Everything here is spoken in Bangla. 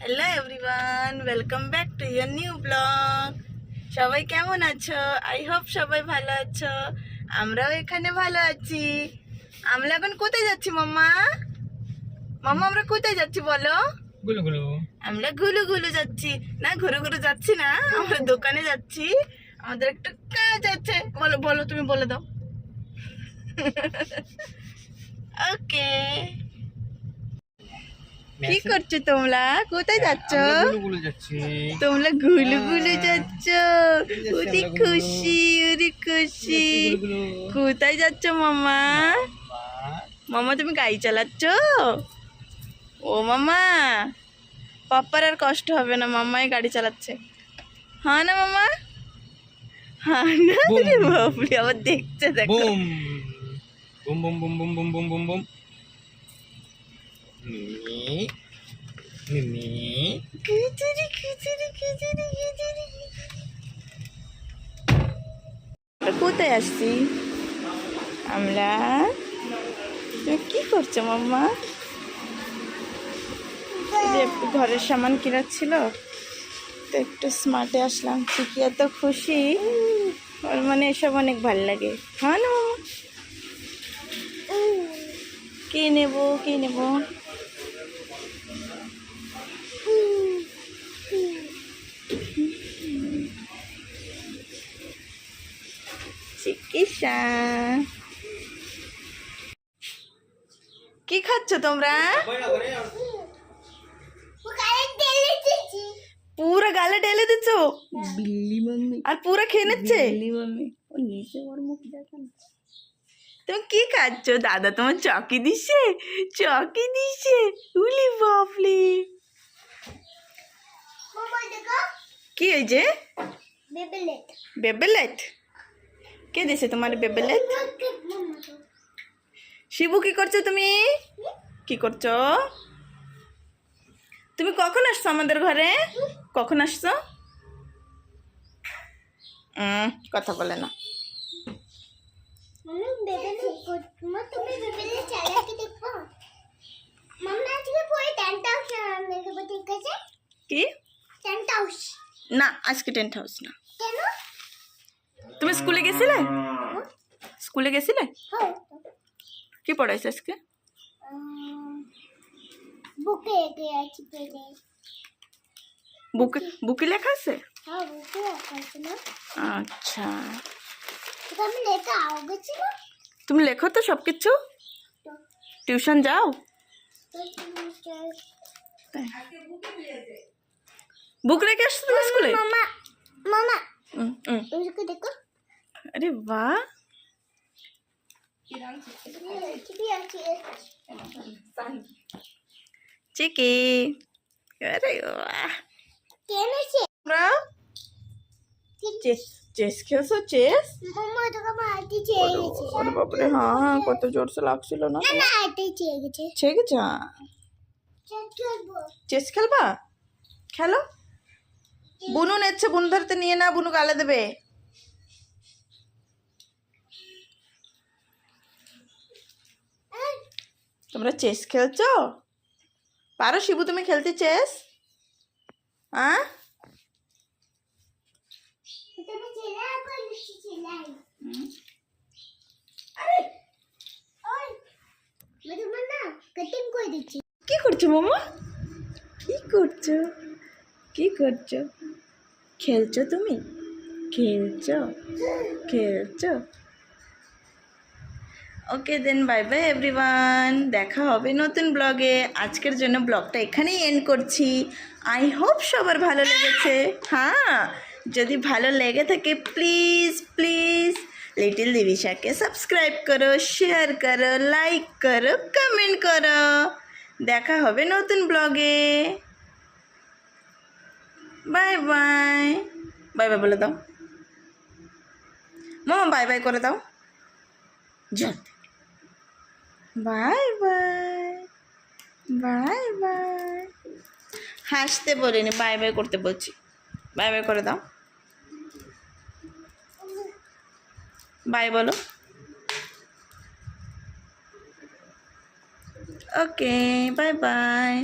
Hello everyone, welcome back to year new blog. সবাই কেমন আছো? আই হোপ সবাই ভালো আছো। আমরাও এখানে ভালো আছি। আমরা এখন কোথায় যাচ্ছি মাম্মা? মাম্মা আমরা কোথায় যাচ্ছি বলো? গুলুগুলু। আমরা গুলু গুলু যাচ্ছি না, ঘুরু ঘুরু যাচ্ছি না, আমরা দোকানে যাচ্ছি। আমাদের একটা কাজ আছে। বলো বলো, তুমি বলে দাও। ওকে, কি করছো তোমরা? কোথায় যাচ্ছ? গুলুগুলু যাচ্ছি। তোমরা গুলু গুলু যাচ্ছ? ওরে খুশি, ওরে খুশি। কোথায় যাচ্ছ মামা? মামা তুমি গাড়ি চালাচ্ছ? ও মামা, পাপ্পার আর কষ্ট হবে না, মাম্মাই গাড়ি চালাচ্ছে। হ্যাঁ না মামা? হ্যাঁ না? রে বাপরে, আবার দেখছে, দেখো। বুম বুম বুম বুম বুম বুম বুম বুম। মিমি মিমি খিচুড়ি খিচুড়ি খিচুড়ি খিচুড়ি। কোথায় আসছি আমরা? তুমি কি করছো মাম্মা? একটু ঘরের সামান কেনার ছিল, তো একটু স্মার্টে আসলাম। চিকি এত খুশি, ওর মানে এসব অনেক ভালো লাগে। হ্যাঁ না মামা? কি নেবো কি নেবো? চিকিৎসা। কি খাচ্ছ তোমরা? পুরো গালে ঢেলে দিচ্ছ বিল্লি মাম্মি, আর পুরো খেয়ে নিচ্ছে বিল্লি মাম্মি। ও নিচে ওর মুখ দেখো না। তুমি কি খাচ্ছ? দাদা তোমার চকি দিচ্ছে, চকি দিচ্ছে। উলি বাপলি, কি হয়েছে? বেবেলেট। কে দিছে তোমার বেবেলেট? শিবু কি করছো তুমি? কি করছো তুমি? কখন আসছো আমাদের ঘরে? কখন আসছো? কথা বলে না। কি না, আজকে টেন্ট হাউস না। তুমি স্কুলে গেছিলে? স্কুলে গেছিলে? কি পড়াইছে আজকে? বুকে বুকে লেখা আছে? আচ্ছা, তুমি লেখো তো সবকিছু? টিউশন যাও? বুক রেখে আসছো তুমি স্কুলে? আরে বাহ, চিকি। আরে বাহ, চেস খেলছো? চেস? আরে বাপরে, হ্যাঁ কত জোরসে লাগছিল না? ছেড়ে গেছে। চেস খেলবা? খেলো। বুনু নেচ্ছে, বুনু ধরতে নিয়ে না, বুনু গালে দেবে। তোমরা চেস খেলছো? পারো শিবু তুমি খেলতে চেস? হ্যাঁ, কি করছো মামা? কি করছো? কি করছো? খেলছো তুমি? খেলছো খেলছো? ওকে দেন, বাই বাই এভরিওয়ান। দেখা হবে নতুন ব্লগে। আজকের জন্য ব্লগটা এখানেই এন্ড করছি। আই হোপ সবার ভালো লেগেছে। হ্যাঁ, যদি ভালো লেগে থাকে প্লিজ প্লিজ লিটিল দিবিশাকে সাবস্ক্রাইব করো, শেয়ার করো, লাইক করো, কমেন্ট করো। দেখা হবে নতুন ব্লগে। Bye bye. বাই বাই বলে দাও মামা, বাই বাই করে দাও। জলদি বাই বাই। Bye bye. হাসতে বলিনি, বাই বাই করতে বলছি। বাই বাই করে দাও। বাই বলো। ওকে, বাই বাই।